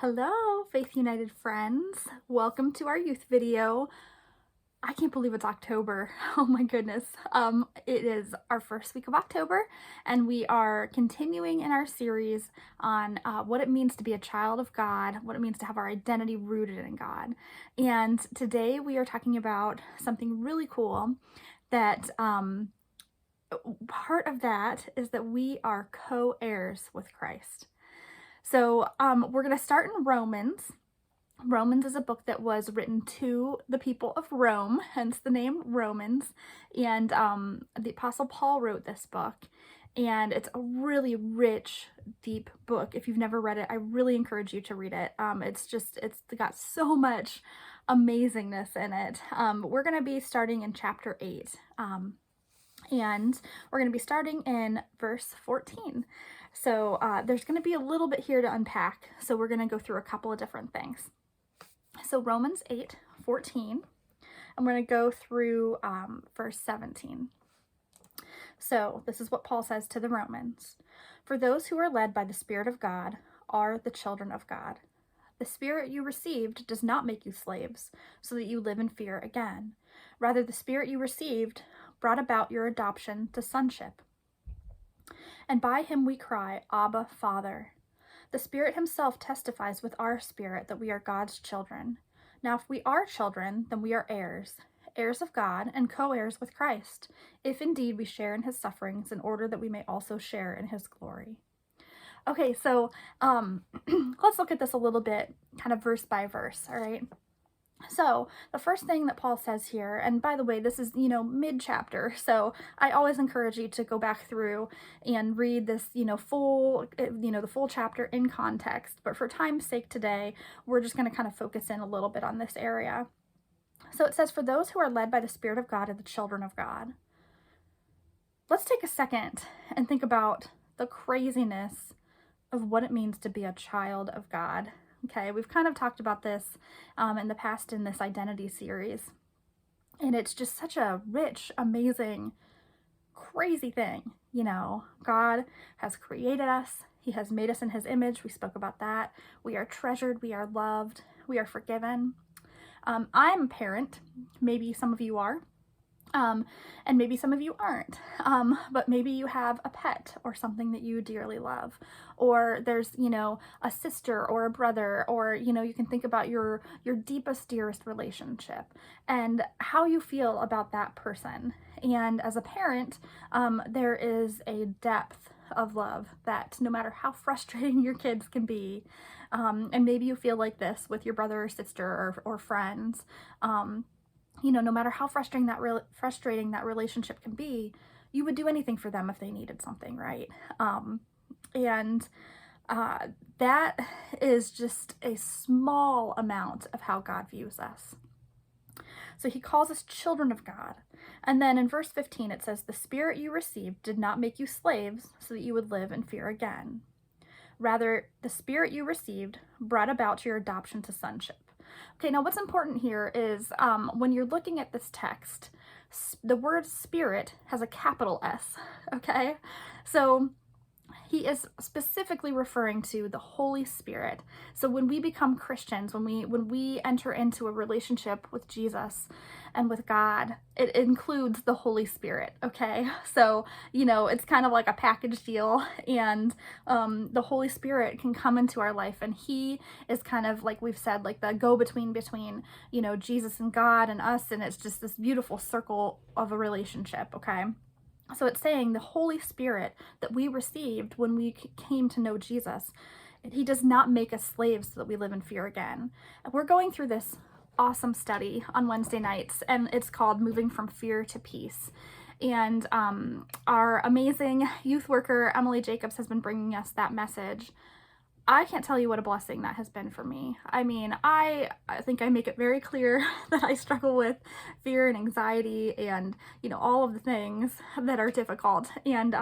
Hello, Faith United friends. Welcome to our youth video. I can't believe it's October. Oh my goodness. It is our first week of October, and we are continuing in our series on what it means to be a child of God, what it means to have our identity rooted in God. And today we are talking about something really cool that part of that is that we are co-heirs with Christ. So we're going to start in Romans. Romans is a book that was written to the people of Rome, hence the name Romans. And the Apostle Paul wrote this book. And it's a really rich, deep book. If you've never read it, I really encourage you to read it. It's got so much amazingness in it. We're going to be starting in chapter 8. And we're going to be starting in verse 14. So there's going to be a little bit here to unpack. So we're going to go through a couple of different things. So Romans 8:14. I'm going to go through verse 17. So this is what Paul says to the Romans. For those who are led by the Spirit of God are the children of God. The Spirit you received does not make you slaves, so that you live in fear again. Rather, the Spirit you received brought about your adoption to sonship. And by him we cry, Abba, Father. The Spirit himself testifies with our spirit that we are God's children. Now, if we are children, then we are heirs, heirs of God and co-heirs with Christ, if indeed we share in his sufferings, in order that we may also share in his glory. Okay, so let's look at this a little bit, kind of verse by verse, all right? So the first thing that Paul says here, and by the way, this is, mid-chapter, so I always encourage you to go back through and read this, the full chapter in context. But for time's sake today, we're just going to kind of focus in a little bit on this area. So it says, for those who are led by the Spirit of God are the children of God. Let's take a second and think about the craziness of what it means to be a child of God. Okay, we've kind of talked about this in the past in this identity series. And it's just such a rich, amazing, crazy thing. God has created us. He has made us in his image. We spoke about that. We are treasured. We are loved. We are forgiven. I'm a parent. Maybe some of you are. And maybe some of you aren't, but maybe you have a pet or something that you dearly love, or there's, a sister or a brother, or, you can think about your deepest, dearest relationship and how you feel about that person. And as a parent, there is a depth of love that no matter how frustrating your kids can be, and maybe you feel like this with your brother or sister or friends, no matter how frustrating that relationship can be, you would do anything for them if they needed something, right? That is just a small amount of how God views us. So he calls us children of God. And then in verse 15, it says, the Spirit you received did not make you slaves so that you would live in fear again. Rather, the Spirit you received brought about your adoption to sonship. Okay, now what's important here is when you're looking at this text, the word Spirit has a capital S, okay? So he is specifically referring to the Holy Spirit. So when we become Christians, when we enter into a relationship with Jesus and with God, it includes the Holy Spirit, okay? So, it's kind of like a package deal, and the Holy Spirit can come into our life, and he is kind of, like we've said, like the go-between between, Jesus and God and us, and it's just this beautiful circle of a relationship, okay? So it's saying the Holy Spirit that we received when we came to know Jesus, he does not make us slaves so that we live in fear again. We're going through this awesome study on Wednesday nights, and it's called Moving from Fear to Peace. And our amazing youth worker, Emily Jacobs, has been bringing us that message. I can't tell you what a blessing that has been for me. I mean, I think I make it very clear that I struggle with fear and anxiety and, all of the things that are difficult. And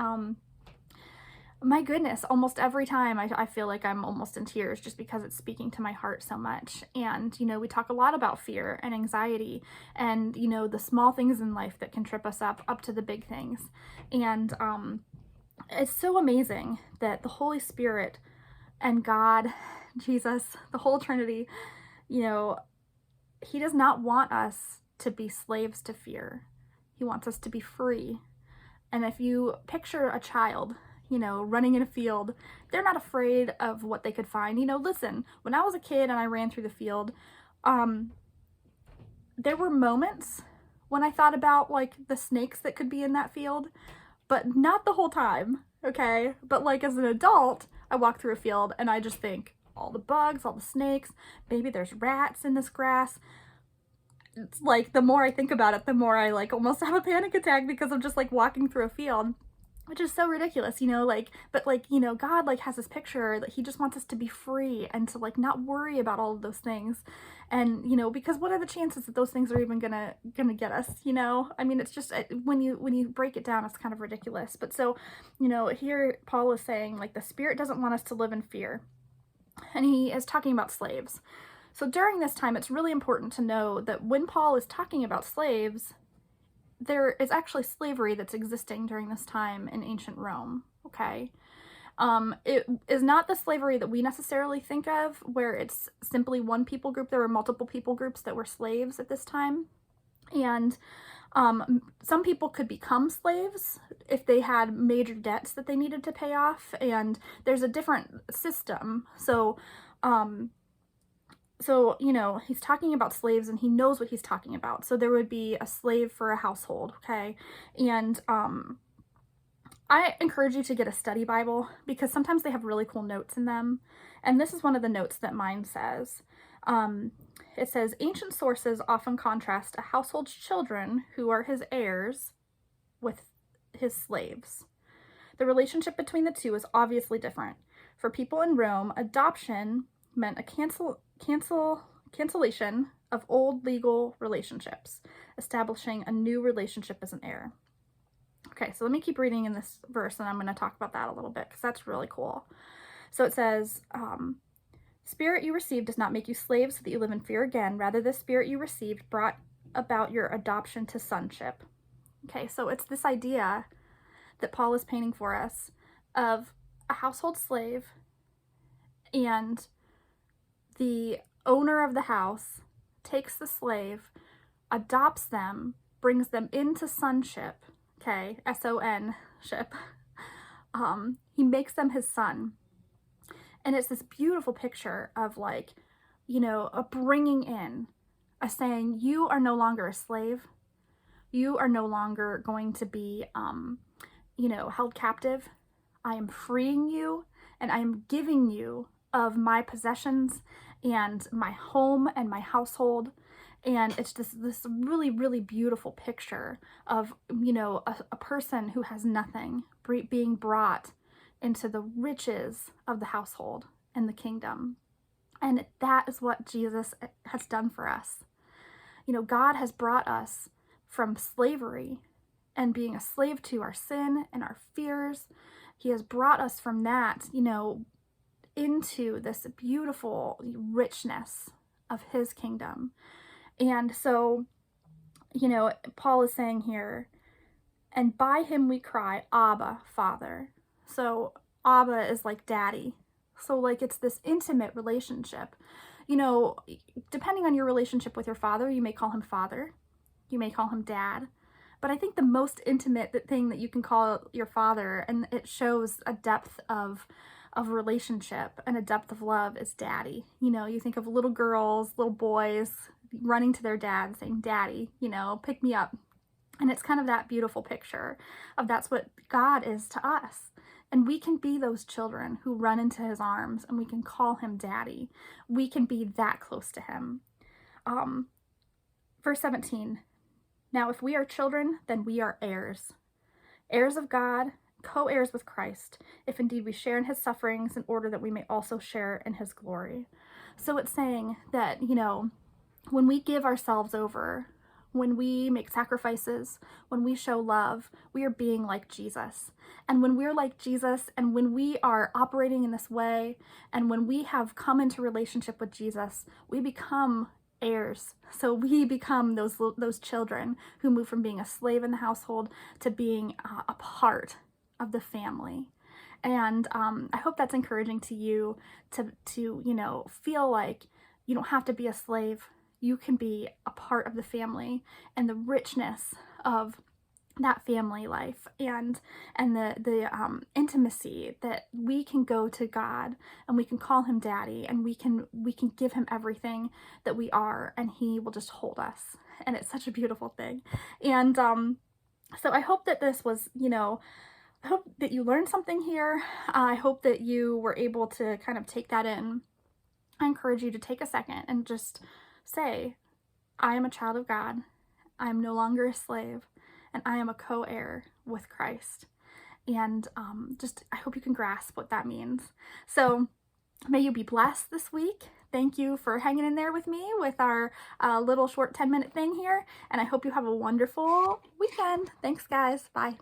my goodness, almost every time I feel like I'm almost in tears just because it's speaking to my heart so much. And, we talk a lot about fear and anxiety and, the small things in life that can trip us up to the big things. And it's so amazing that the Holy Spirit and God Jesus, the whole Trinity, you know, he does not want us to be slaves to fear. He wants us to be free. And if you picture a child, you know, running in a field, they're not afraid of what they could find. You know, listen, when I was a kid and I ran through the field, there were moments when I thought about like the snakes that could be in that field, but not the whole time, okay? But like as an adult, I walk through a field and I just think all the bugs, all the snakes, maybe there's rats in this grass. It's like the more I think about it, the more I like almost have a panic attack because I'm just like walking through a field, which is so ridiculous, you know, like, but like, you know, God like has this picture that he just wants us to be free and to like not worry about all of those things. And, you know, because what are the chances that those things are even gonna get us, you know? I mean, it's just, when you break it down, it's kind of ridiculous. But so, you know, here Paul is saying like the Spirit doesn't want us to live in fear. And he is talking about slaves. So during this time, it's really important to know that when Paul is talking about slaves, there is actually slavery that's existing during this time in ancient Rome, okay? It is not the slavery that we necessarily think of, where it's simply one people group. There were multiple people groups that were slaves at this time. And some people could become slaves if they had major debts that they needed to pay off. And there's a different system. So, you know, he's talking about slaves and he knows what he's talking about. So there would be a slave for a household, okay? And I encourage you to get a study Bible because sometimes they have really cool notes in them. And this is one of the notes that mine says. It says, ancient sources often contrast a household's children, who are his heirs, with his slaves. The relationship between the two is obviously different. For people in Rome, adoption meant a cancellation of old legal relationships, establishing a new relationship as an heir. Okay, so let me keep reading in this verse and I'm going to talk about that a little bit because that's really cool. So it says, Spirit you received does not make you slaves so that you live in fear again. Rather, the Spirit you received brought about your adoption to sonship. Okay, so it's this idea that Paul is painting for us of a household slave, and the owner of the house takes the slave, adopts them, brings them into sonship, okay, S-O-N ship. He makes them his son. And it's this beautiful picture of like, you know, a bringing in, a saying, you are no longer a slave. You are no longer going to be, you know, held captive. I am freeing you and I am giving you of my possessions and my home and my household. And it's just this really, really beautiful picture of, you know, a person who has nothing being brought into the riches of the household and the kingdom. And that is what Jesus has done for us. You know, God has brought us from slavery and being a slave to our sin and our fears. He has brought us from that, you know, into this beautiful richness of his kingdom. And so, you know, Paul is saying here, and by him we cry, Abba, Father. So Abba is like daddy. So like it's this intimate relationship. You know, depending on your relationship with your father, you may call him father. You may call him dad. But I think the most intimate thing that you can call your father, and it shows a depth of relationship and a depth of love, is daddy. You know, you think of little girls, little boys running to their dad saying, daddy, you know, pick me up. And it's kind of that beautiful picture of that's what God is to us. And we can be those children who run into his arms and we can call him daddy. We can be that close to him. Verse 17, now if we are children, then we are heirs. Heirs of God, co-heirs with Christ, if indeed we share in his sufferings in order that we may also share in his glory. So it's saying that, you know, when we give ourselves over, when we make sacrifices, when we show love, we are being like Jesus. And when we're like Jesus, and when we are operating in this way, and when we have come into relationship with Jesus, we become heirs. So we become those children who move from being a slave in the household to being a part of the family. And I hope that's encouraging to you to feel like you don't have to be a slave. You can be a part of the family and the richness of that family life, and the intimacy that we can go to God and we can call him daddy, and we can give him everything that we are, and he will just hold us. And it's such a beautiful thing. And so I hope that this was, I hope that you learned something here. I hope that you were able to kind of take that in. I encourage you to take a second and just say, I am a child of God. I am no longer a slave, and I am a co-heir with Christ. And I hope you can grasp what that means. So may you be blessed this week. Thank you for hanging in there with me with our little short 10-minute thing here. And I hope you have a wonderful weekend. Thanks, guys. Bye.